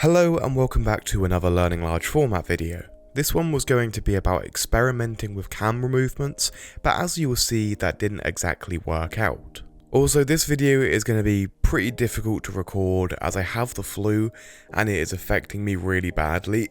Hello and welcome back to another learning large format video. This one was going to be about experimenting with camera movements, but as you will see that didn't exactly work out. Also, this video is going to be pretty difficult to record as I have the flu and it is affecting me really badly,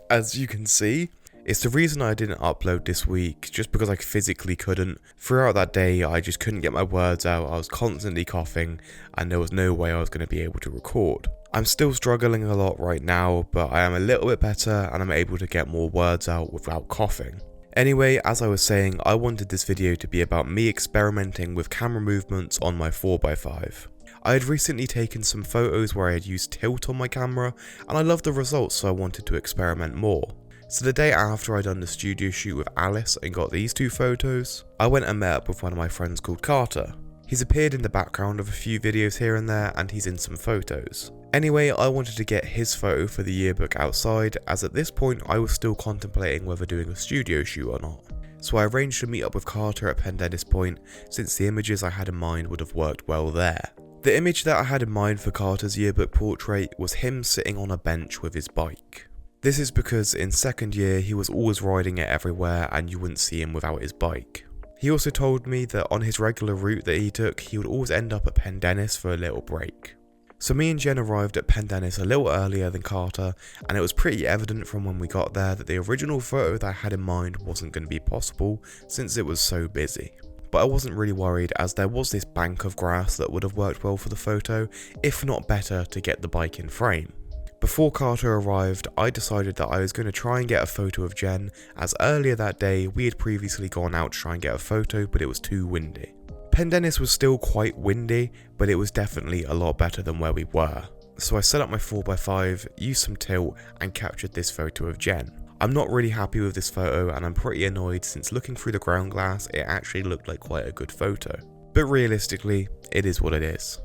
as you can see. It's the reason I didn't upload this week, just because I physically couldn't. Throughout that day I just couldn't get my words out, I was constantly coughing and there was no way I was going to be able to record. I'm still struggling a lot right now, but I am a little bit better and I'm able to get more words out without coughing. Anyway, as I was saying, I wanted this video to be about me experimenting with camera movements on my 4x5. I had recently taken some photos where I had used tilt on my camera and I loved the results, so I wanted to experiment more. So the day after I'd done the studio shoot with Alice and got these two photos, I went and met up with one of my friends called Carter. He's appeared in the background of a few videos here and there and he's in some photos. Anyway, I wanted to get his photo for the yearbook outside, as at this point I was still contemplating whether doing a studio shoot or not. So I arranged to meet up with Carter at Pendennis Point, since the images I had in mind would have worked well there. The image that I had in mind for Carter's yearbook portrait was him sitting on a bench with his bike. This is because in second year he was always riding it everywhere and you wouldn't see him without his bike. He also told me that on his regular route that he took, he would always end up at Pendennis for a little break. So me and Jen arrived at Pendennis a little earlier than Carter, and it was pretty evident from when we got there that the original photo that I had in mind wasn't going to be possible since it was so busy. But I wasn't really worried, as there was this bank of grass that would have worked well for the photo, if not better to get the bike in frame. Before Carter arrived, I decided that I was going to try and get a photo of Jen, as earlier that day we had previously gone out to try and get a photo, but it was too windy. Pendennis was still quite windy, but it was definitely a lot better than where we were. So I set up my 4x5, used some tilt and captured this photo of Jen. I'm not really happy with this photo and I'm pretty annoyed, since looking through the ground glass it actually looked like quite a good photo. But realistically, it is what it is.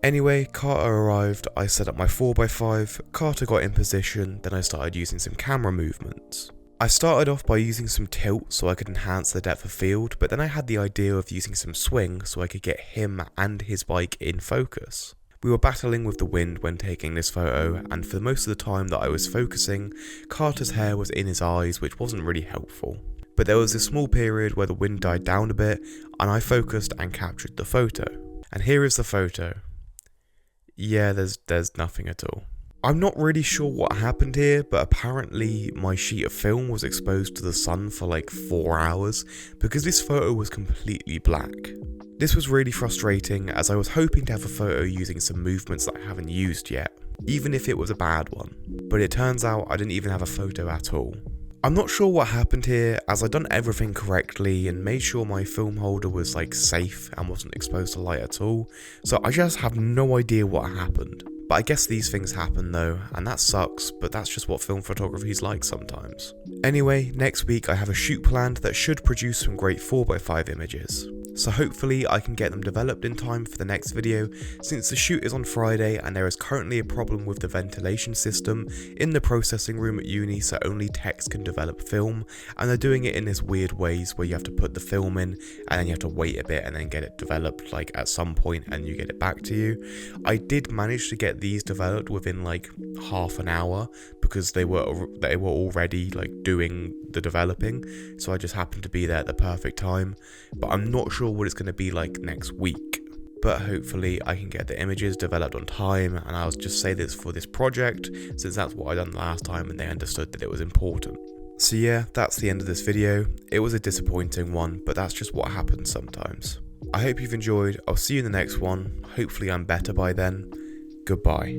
Anyway, Carter arrived, I set up my 4x5, Carter got in position, then I started using some camera movements. I started off by using some tilt so I could enhance the depth of field, but then I had the idea of using some swing so I could get him and his bike in focus. We were battling with the wind when taking this photo, and for most of the time that I was focusing, Carter's hair was in his eyes, which wasn't really helpful. But there was a small period where the wind died down a bit, and I focused and captured the photo. And here is the photo. Yeah, there's nothing at all. I'm not really sure what happened here, but apparently my sheet of film was exposed to the sun for like 4 hours because this photo was completely black. This was really frustrating, as I was hoping to have a photo using some movements that I haven't used yet, even if it was a bad one. But it turns out I didn't even have a photo at all. I'm not sure what happened here, as I'd done everything correctly and made sure my film holder was like safe and wasn't exposed to light at all, so I just have no idea what happened. But I guess these things happen though, and that sucks, but that's just what film photography is like sometimes. Anyway, next week I have a shoot planned that should produce some great 4x5 images. So hopefully I can get them developed in time for the next video, since the shoot is on Friday and there is currently a problem with the ventilation system in the processing room at uni, so only techs can develop film, and they're doing it in this weird ways where you have to put the film in and then you have to wait a bit and then get it developed like at some point and you get it back to you. I did manage to get these developed within like half an hour because they were already like doing the developing, so I just happened to be there at the perfect time. But I'm not sure what it's going to be like next week, but hopefully I can get the images developed on time, and I'll just say this for this project since that's what I done last time and they understood that it was important. So yeah, that's the end of this video. It was a disappointing one, but that's just what happens sometimes. I hope you've enjoyed. I'll see you in the next one. Hopefully I'm better by then. Goodbye.